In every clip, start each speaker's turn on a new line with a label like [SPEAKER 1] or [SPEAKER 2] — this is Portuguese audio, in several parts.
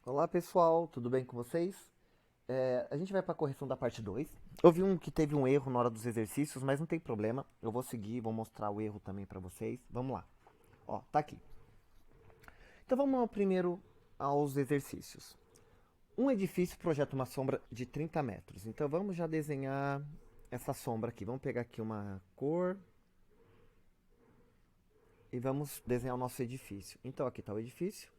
[SPEAKER 1] Olá pessoal, tudo bem com vocês? A gente vai para a correção da parte 2. Eu vi que teve um erro na hora dos exercícios, mas não tem problema. Eu vou seguir, vou mostrar o erro também para vocês. Vamos lá. Ó, tá aqui. Então vamos primeiro aos exercícios. Um edifício projeta uma sombra de 30 metros. Então vamos já desenhar essa sombra aqui. Vamos pegar aqui uma cor e vamos desenhar o nosso edifício. Então aqui está o edifício.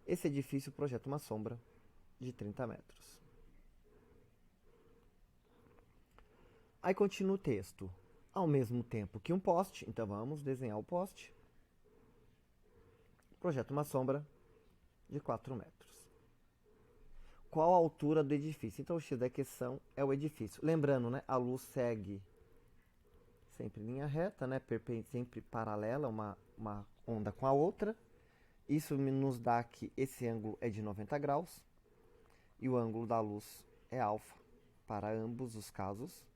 [SPEAKER 1] Esse edifício projeta uma sombra de 30 metros. Aí continua o texto. Ao mesmo tempo que um poste, então vamos desenhar o poste. Projeta uma sombra de 4 metros. Qual a altura do edifício? Então o x da questão é o edifício. Lembrando, né, a luz segue sempre em linha reta, né, sempre paralela uma onda com a outra. Isso nos dá que esse ângulo é de 90 graus e o ângulo da luz é alfa para ambos os casos.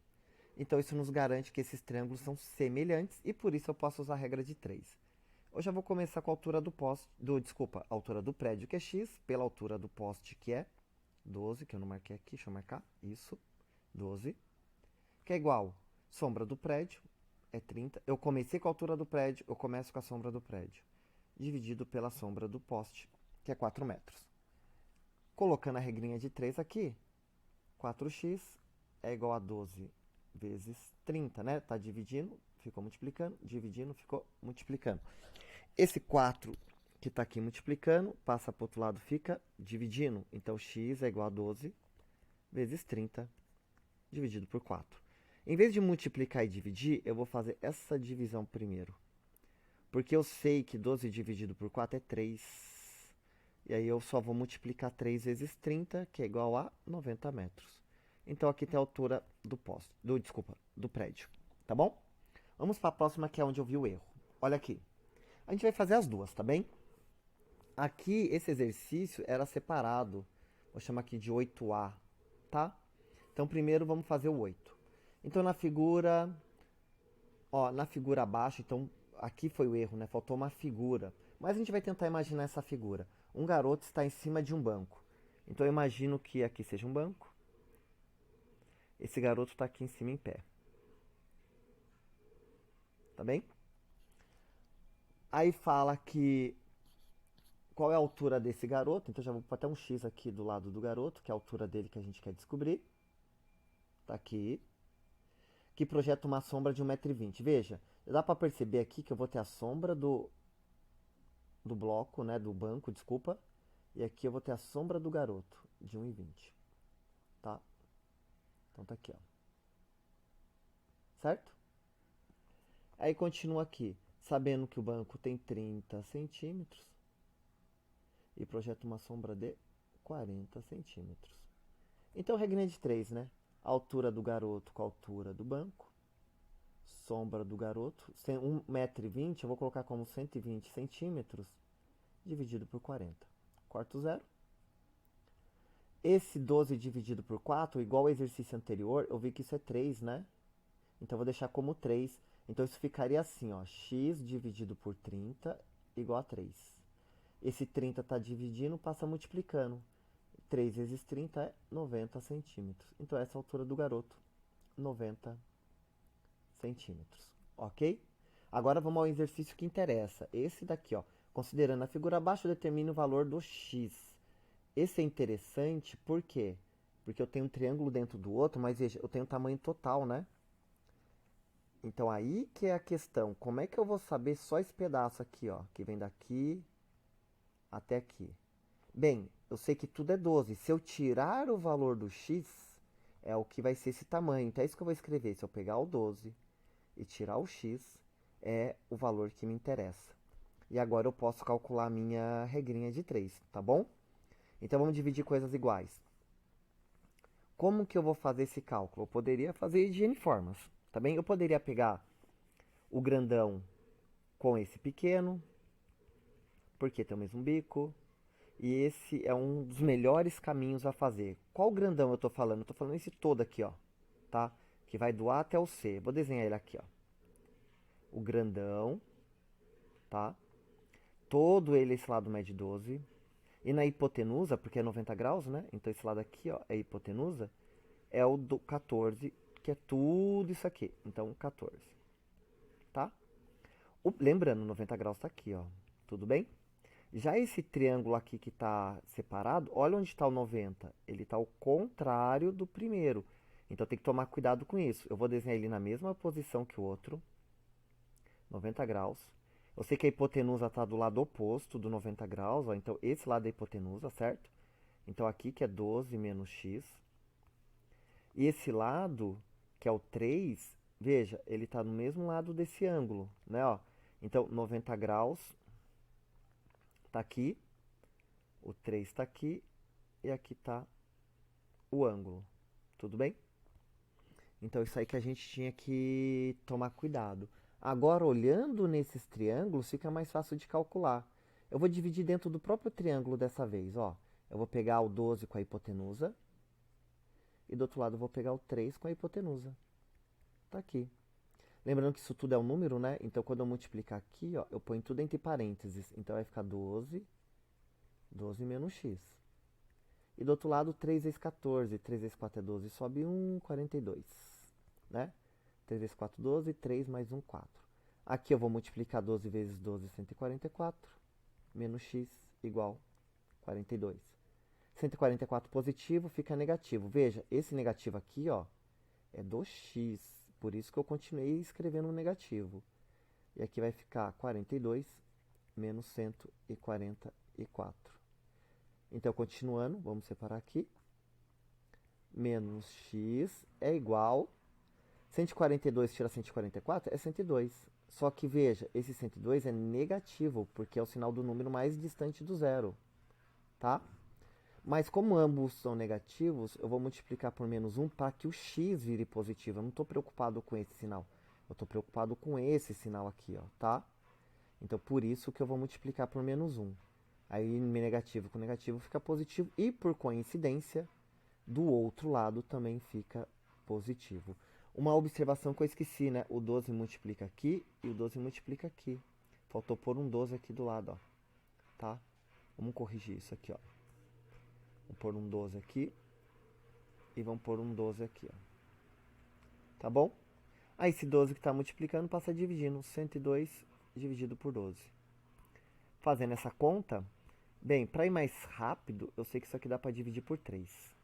[SPEAKER 1] Então isso nos garante que esses triângulos são semelhantes e por isso eu posso usar a regra de 3. Eu já vou começar com a altura do poste, a altura do prédio, que é x, pela altura do poste, que é 12, que eu não marquei aqui, deixa eu marcar, isso, 12, que é igual sombra do prédio, é 30. Eu comecei com a altura do prédio, eu começo com a sombra do prédio, dividido pela sombra do poste, que é 4 metros. Colocando a regrinha de 3 aqui, 4x é igual a 12 vezes 30, né? Tá dividindo, ficou multiplicando, dividindo, ficou multiplicando. Esse 4 que está aqui multiplicando, passa para o outro lado, fica dividindo. Então, x é igual a 12 vezes 30 dividido por 4. Em vez de multiplicar e dividir, eu vou fazer essa divisão primeiro. Porque eu sei que 12 dividido por 4 é 3. E aí eu só vou multiplicar 3 vezes 30, que é igual a 90 metros. Então aqui tem a altura do poste, do prédio, tá bom? Vamos para a próxima, que é onde eu vi o erro. Olha aqui. A gente vai fazer as duas, tá bem? Aqui, esse exercício era separado. Vou chamar aqui de 8A, tá? Então, primeiro vamos fazer o 8. Então, na figura abaixo, então, aqui foi o erro, né? Faltou uma figura. Mas a gente vai tentar imaginar essa figura. Um garoto está em cima de um banco. Então, eu imagino que aqui seja um banco. Esse garoto está aqui em cima em pé. Tá bem? Aí fala que qual é a altura desse garoto. Então, já vou pôr até um X aqui do lado do garoto, que é a altura dele que a gente quer descobrir. Tá aqui. Que projeta uma sombra de 1,20 m. Veja, dá para perceber aqui que eu vou ter a sombra do bloco, né, do banco, desculpa. E aqui eu vou ter a sombra do garoto, de 1,20 m. Tá? Então tá aqui, ó. Certo? Aí continua aqui, sabendo que o banco tem 30 centímetros e projeta uma sombra de 40 centímetros. Então, regrinha de 3, né? A altura do garoto com a altura do banco. Sombra do garoto. 1,20 m, eu vou colocar como 120 centímetros, dividido por 40. Corto zero. Esse 12 dividido por 4, igual ao exercício anterior, eu vi que isso é 3, né? Então, eu vou deixar como 3. Então, isso ficaria assim, ó. X dividido por 30 igual a 3. Esse 30 está dividindo, passa multiplicando. 3 vezes 30 é 90 centímetros. Então, essa é a altura do garoto, 90 centímetros. Ok? Agora vamos ao exercício que interessa. Esse daqui, ó. Considerando a figura abaixo, determine o valor do x. Esse é interessante, por quê? Porque eu tenho um triângulo dentro do outro, mas veja, eu tenho tamanho total, né? Então aí que é a questão. Como é que eu vou saber só esse pedaço aqui, ó? Que vem daqui até aqui. Bem, eu sei que tudo é 12. Se eu tirar o valor do x, é o que vai ser esse tamanho. Então é isso que eu vou escrever. Se eu pegar o 12 e tirar o x, é o valor que me interessa. E agora eu posso calcular a minha regrinha de 3, tá bom? Então vamos dividir coisas iguais. Como que eu vou fazer esse cálculo? Eu poderia fazer de N formas, tá bem? Eu poderia pegar o grandão com esse pequeno, porque tem o mesmo bico. E esse é um dos melhores caminhos a fazer. Qual grandão eu estou falando? Eu estou falando esse todo aqui, ó, tá? Que vai do A até o C. Vou desenhar ele aqui, ó. O grandão, tá? todo ele, esse lado mede 12. E na hipotenusa, porque é 90 graus, né? Então esse lado aqui, ó, é hipotenusa, é o do 14, que é tudo isso aqui. Então 14, tá? Lembrando, 90 graus tá aqui, ó. Tudo bem? Já esse triângulo aqui que está separado, olha onde está o 90. Ele está ao contrário do primeiro. Então tem que tomar cuidado com isso. Eu vou desenhar ele na mesma posição que o outro. 90 graus. Eu sei que a hipotenusa está do lado oposto do 90 graus. Ó, então esse lado é a hipotenusa, certo? Então aqui que é 12 menos x. E esse lado, que é o 3, veja, ele está no mesmo lado desse ângulo, né? Ó. Então 90 graus está aqui. O 3 está aqui e aqui está o ângulo. Tudo bem? Então, isso aí que a gente tinha que tomar cuidado. Agora, olhando nesses triângulos, fica mais fácil de calcular. Eu vou dividir dentro do próprio triângulo dessa vez. Ó. Eu vou pegar o 12 com a hipotenusa. E do outro lado eu vou pegar o 3 com a hipotenusa. Tá aqui. Lembrando que isso tudo é um número, né? Então, quando eu multiplicar aqui, ó, eu ponho tudo entre parênteses. Então, vai ficar 12 menos x. E do outro lado, 3 vezes 14. 3 vezes 4 é 12. Sobe 1, 42. Né? 3 vezes 4, 12. 3 mais 1, 4. Aqui eu vou multiplicar 12 vezes 12, 144. Menos x igual 42. 144 positivo fica negativo. Veja, esse negativo aqui, ó, é do x. Por isso que eu continuei escrevendo um negativo. E aqui vai ficar 42 menos 144. Então, continuando, vamos separar aqui. Menos x é igual... 142 tira 144 é 102. Só que, veja, esse 102 é negativo, porque é o sinal do número mais distante do zero. Tá? Mas como ambos são negativos, eu vou multiplicar por menos 1 para que o x vire positivo. Eu não estou preocupado com esse sinal. Eu estou preocupado com esse sinal aqui, ó, tá? Então, por isso que eu vou multiplicar por menos 1. Aí, negativo com negativo fica positivo. E, por coincidência, do outro lado também fica positivo. Uma observação que eu esqueci, né? O 12 multiplica aqui e o 12 multiplica aqui. Faltou pôr um 12 aqui do lado, ó. Tá? Vamos corrigir isso aqui, ó. Vamos pôr um 12 aqui. E vamos pôr um 12 aqui, ó. Tá bom? Aí esse 12 que está multiplicando passa dividindo. 102 dividido por 12. Fazendo essa conta, bem, para ir mais rápido, eu sei que isso aqui dá para dividir por 3.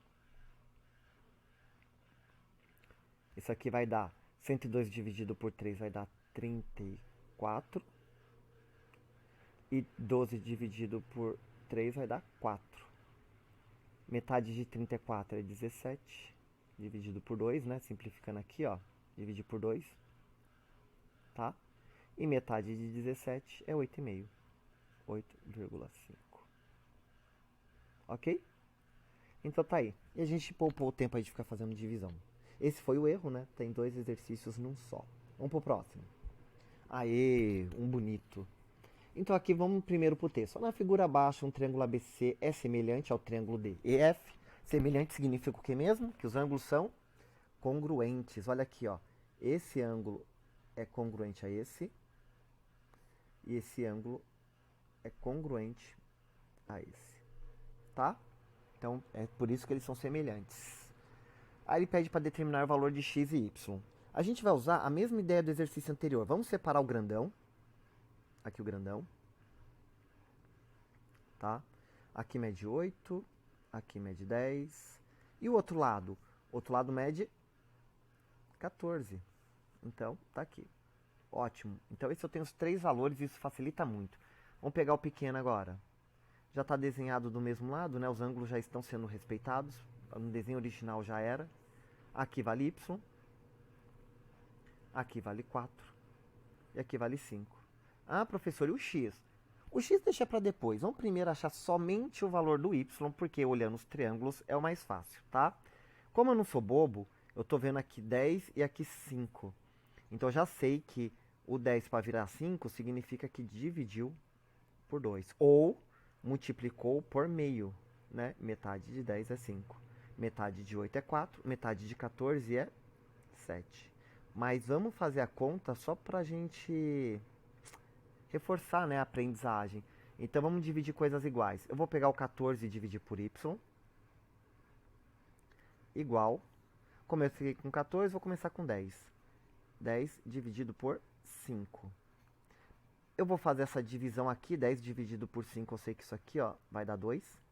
[SPEAKER 1] Isso aqui vai dar 102 dividido por 3 vai dar 34. E 12 dividido por 3 vai dar 4. Metade de 34 é 17. Dividido por 2, né? Simplificando aqui, ó. Dividir por 2. Tá? E metade de 17 é 8,5. 8,5. Ok? Então tá aí. E a gente poupou o tempo aí de ficar fazendo divisão. Esse foi o erro, né? Tem 2 exercícios num só. Vamos pro próximo. Aê, um bonito. Então aqui vamos primeiro pro texto. Na figura abaixo, um triângulo ABC é semelhante ao triângulo DEF. Semelhante significa o que mesmo? Que os ângulos são congruentes. Olha aqui, ó. Esse ângulo é congruente a esse. E esse ângulo é congruente a esse. Tá? Então é por isso que eles são semelhantes. Aí ele pede para determinar o valor de x e y. A gente vai usar a mesma ideia do exercício anterior. Vamos separar o grandão. Aqui o grandão. Tá? Aqui mede 8. Aqui mede 10. E o outro lado? O outro lado mede 14. Então, tá aqui. Ótimo. Então, esse eu tenho os 3 valores e isso facilita muito. Vamos pegar o pequeno agora. Já está desenhado do mesmo lado, né? Os ângulos já estão sendo respeitados. No desenho original já era. Aqui vale y. Aqui vale 4. E aqui vale 5. Ah, professor, e o x? O x deixa para depois. Vamos primeiro achar somente o valor do y, porque olhando os triângulos é o mais fácil, tá? Como eu não sou bobo, eu estou vendo aqui 10 e aqui 5. Então, eu já sei que o 10 para virar 5 significa que dividiu por 2. Ou multiplicou por meio, né? Metade de 10 é 5. Metade de 8 é 4. Metade de 14 é 7. Mas vamos fazer a conta só para a gente reforçar, né, a aprendizagem. Então vamos dividir coisas iguais. Eu vou pegar o 14 e dividir por y. Igual. Comecei com 14, vou começar com 10. 10 dividido por 5. Eu vou fazer essa divisão aqui, 10 dividido por 5, eu sei que isso aqui, ó, vai dar 2.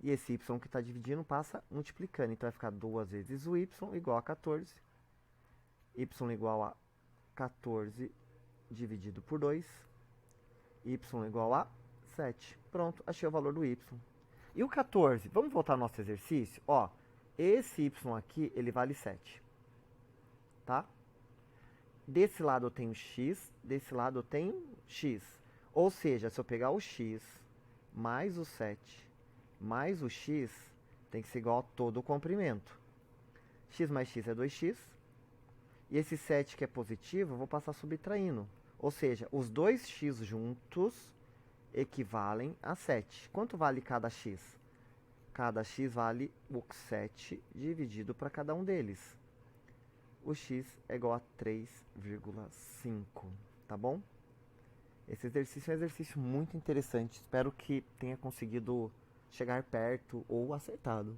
[SPEAKER 1] E esse y que está dividindo passa multiplicando. Então vai ficar 2 vezes o y igual a 14. Y igual a 14 dividido por 2. Y igual a 7. Pronto, achei o valor do y. E o 14, vamos voltar ao nosso exercício? Ó, esse y aqui, ele vale 7. Tá? Desse lado eu tenho x, desse lado eu tenho x. Ou seja, se eu pegar o x mais o 7 mais o x, tem que ser igual a todo o comprimento. X mais x é 2x. E esse 7 que é positivo, eu vou passar subtraindo. Ou seja, os dois x juntos equivalem a 7. Quanto vale cada x? Cada x vale o 7 dividido para cada um deles. O x é igual a 3,5, tá bom? Esse exercício é um exercício muito interessante. Espero que tenha conseguido chegar perto ou acertado.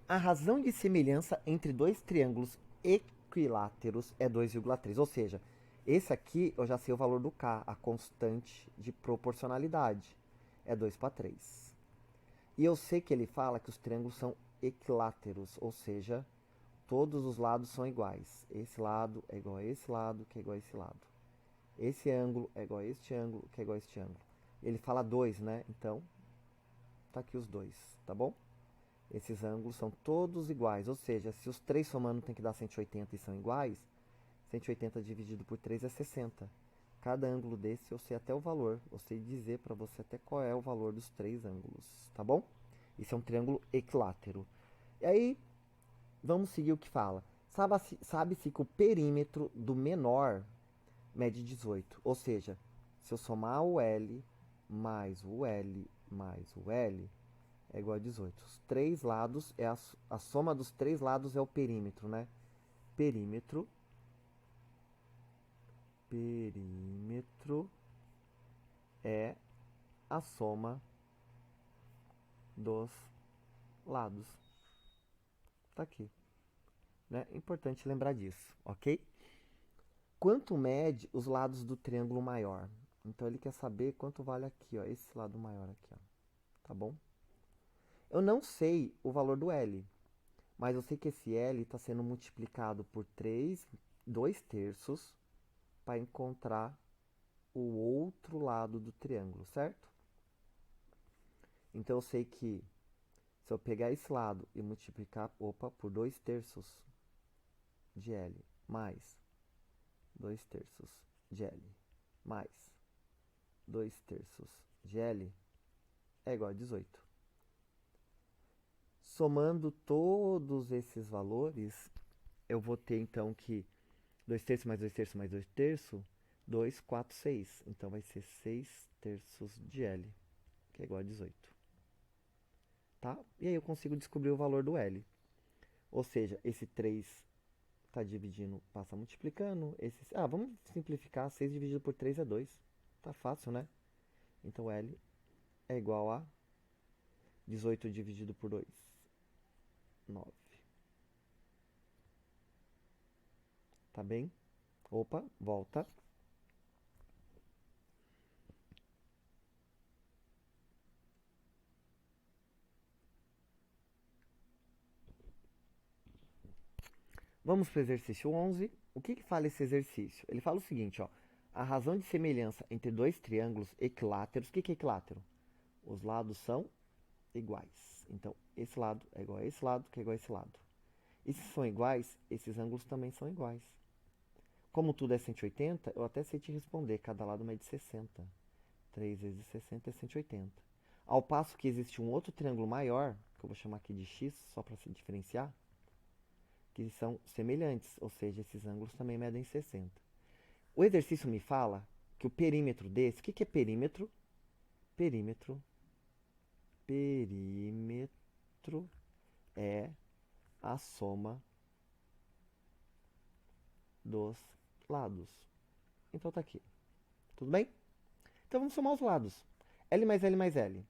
[SPEAKER 1] A razão de semelhança entre dois triângulos equiláteros é 2,3. Ou seja, esse aqui eu já sei o valor do K, a constante de proporcionalidade. É 2 para 3. E eu sei que ele fala que os triângulos são equiláteros, ou seja, todos os lados são iguais. Esse lado é igual a esse lado, que é igual a esse lado. Esse ângulo é igual a este ângulo, que é igual a este ângulo. Ele fala 2, né? Então, tá aqui os dois, tá bom? Esses ângulos são todos iguais, ou seja, se os três somando tem que dar 180 e são iguais, 180 dividido por 3 é 60. Cada ângulo desse eu sei até o valor, eu sei dizer para você até qual é o valor dos três ângulos, tá bom? Isso é um triângulo equilátero. E aí, vamos seguir o que fala. Sabe-se que o perímetro do menor mede 18, ou seja, se eu somar o L mais o L mais o L é igual a 18. Os três lados, a soma dos três lados é o perímetro, né? Perímetro é a soma dos lados. Tá aqui. Né? Importante lembrar disso, ok? Quanto mede os lados do triângulo maior? Então ele quer saber quanto vale aqui, ó, esse lado maior aqui, ó. Tá bom? Eu não sei o valor do L, mas eu sei que esse L está sendo multiplicado por 3, 2/3, para encontrar o outro lado do triângulo, certo? Então eu sei que se eu pegar esse lado e multiplicar, por 2/3 de L, mais 2/3 de L, mais 2/3 de L, é igual a 18. Somando todos esses valores, eu vou ter então que 2/3 mais 2/3 mais 2/3, 2, 4, 6. Então vai ser 6/3 de L, que é igual a 18. Tá? E aí eu consigo descobrir o valor do L. Ou seja, esse 3 está dividindo, passa multiplicando. Vamos simplificar. 6 dividido por 3 é 2. Tá fácil, né? Então L é igual a 18 dividido por 2. 9. Tá bem? Opa, volta. Vamos para o exercício 11. O que fala esse exercício? Ele fala o seguinte, ó. A razão de semelhança entre dois triângulos equiláteros. O que é equilátero? Os lados são iguais. Então, esse lado é igual a esse lado, que é igual a esse lado. E se são iguais, esses ângulos também são iguais. Como tudo é 180, eu até sei te responder. Cada lado mede 60. 3 vezes 60 é 180. Ao passo que existe um outro triângulo maior, que eu vou chamar aqui de x, só para se diferenciar, que são semelhantes, ou seja, esses ângulos também medem 60. O exercício me fala que o perímetro desse, o que é perímetro? Perímetro é a soma dos lados. Então tá aqui. Tudo bem? Então vamos somar os lados. L mais L mais L.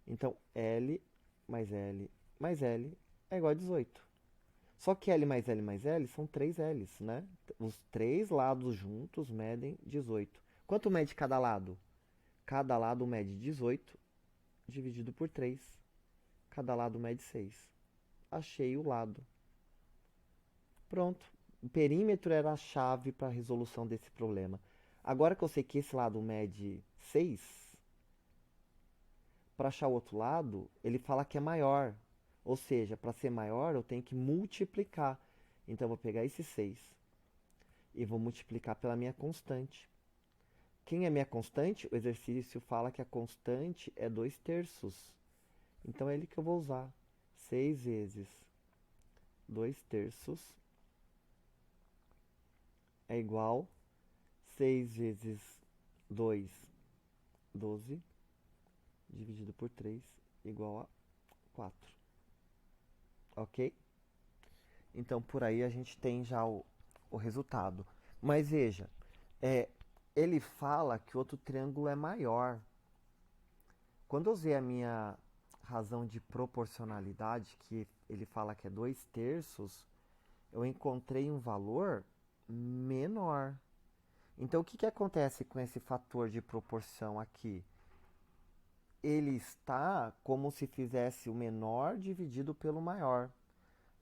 [SPEAKER 1] Então L mais L mais L é igual a 18. Só que L mais L mais L são 3 L's, né? Os três lados juntos medem 18. Quanto mede cada lado? Cada lado mede 18 dividido por 3. Cada lado mede 6. Achei o lado. Pronto. O perímetro era a chave para a resolução desse problema. Agora que eu sei que esse lado mede 6, para achar o outro lado, ele fala que é maior. Ou seja, para ser maior, eu tenho que multiplicar. Então, eu vou pegar esse 6 e vou multiplicar pela minha constante. Quem é minha constante? O exercício fala que a constante é 2/3. Então, é ele que eu vou usar. 6 vezes 2/3 é igual 6 vezes 2, 12, dividido por 3, igual a 4. Ok? Então, por aí a gente tem já o resultado. Mas veja, ele fala que o outro triângulo é maior. Quando eu usei a minha razão de proporcionalidade, que ele fala que é 2/3, eu encontrei um valor menor. Então, o que acontece com esse fator de proporção aqui? Ele está como se fizesse o menor dividido pelo maior.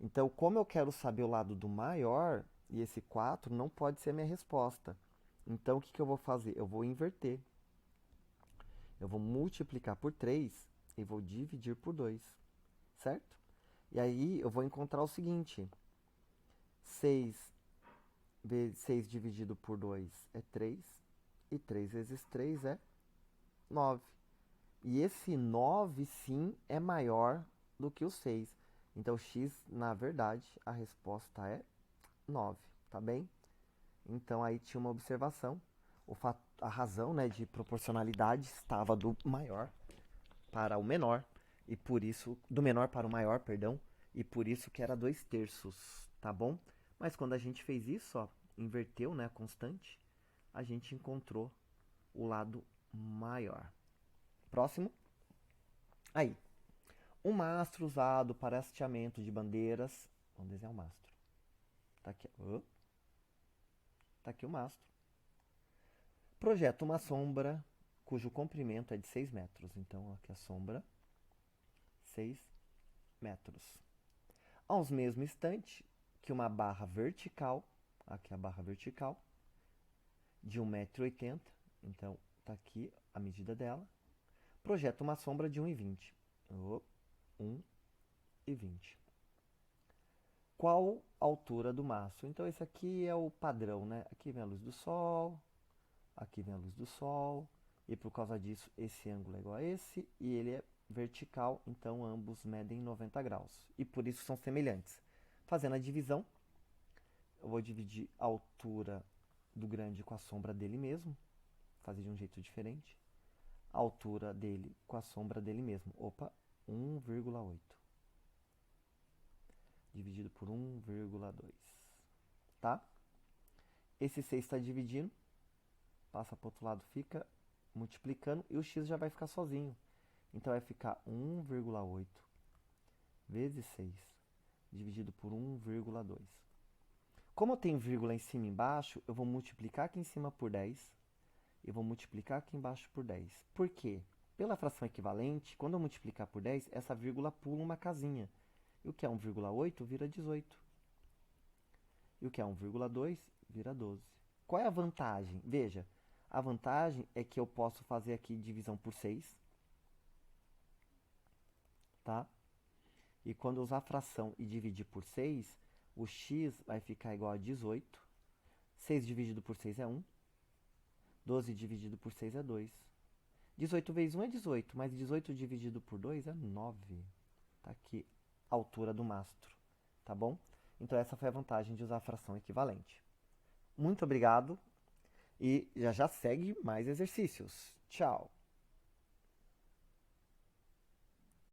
[SPEAKER 1] Então, como eu quero saber o lado do maior, e esse 4 não pode ser minha resposta. Então, o que eu vou fazer? Eu vou inverter. Eu vou multiplicar por 3 e vou dividir por 2, certo? E aí, eu vou encontrar o seguinte. 6 dividido por 2 é 3, e 3 vezes 3 é 9. E esse 9, sim, é maior do que o 6. Então, x, na verdade, a resposta é 9, tá bem? Então, aí tinha uma observação. A razão, né, de proporcionalidade estava do maior para o menor, e por isso, do menor para o maior, perdão, e por isso que era 2/3, tá bom? Mas quando a gente fez isso, ó, inverteu, né, a constante, a gente encontrou o lado maior. Próximo. Aí, um mastro usado para hasteamento de bandeiras. Vamos desenhar o mastro. Tá aqui, tá aqui o mastro. Projeta uma sombra cujo comprimento é de 6 metros. Então, aqui a sombra, 6 metros. Aos mesmo instante que uma barra vertical, aqui a barra vertical, de 1,80 m, então tá aqui a medida dela, projeta uma sombra de 1,20 m. 1,20 m. Qual a altura do mastro? Então, esse aqui é o padrão, né? Aqui vem a luz do sol, aqui vem a luz do sol, e por causa disso, esse ângulo é igual a esse, e ele é vertical, então ambos medem 90 graus. E por isso são semelhantes. Fazendo a divisão, eu vou dividir a altura do grande com a sombra dele mesmo, fazer de um jeito diferente. A altura dele com a sombra dele mesmo. Opa, 1,8. Dividido por 1,2. Tá? Esse 6 está dividindo. Passa para o outro lado, fica multiplicando. E o x já vai ficar sozinho. Então, vai ficar 1,8 vezes 6, dividido por 1,2. Como eu tenho vírgula em cima e embaixo, eu vou multiplicar aqui em cima por 10 e vou multiplicar aqui embaixo por 10. Por quê? Pela fração equivalente, quando eu multiplicar por 10, essa vírgula pula uma casinha. E o que é 1,8 vira 18. E o que é 1,2 vira 12. Qual é a vantagem? Veja, a vantagem é que eu posso fazer aqui divisão por 6. Tá? E quando eu usar a fração e dividir por 6, o x vai ficar igual a 18. 6 dividido por 6 é 1. 12 dividido por 6 é 2. 18 vezes 1 é 18, mas 18 dividido por 2 é 9. Tá aqui a altura do mastro, tá bom? Então essa foi a vantagem de usar a fração equivalente. Muito obrigado e já segue mais exercícios. Tchau!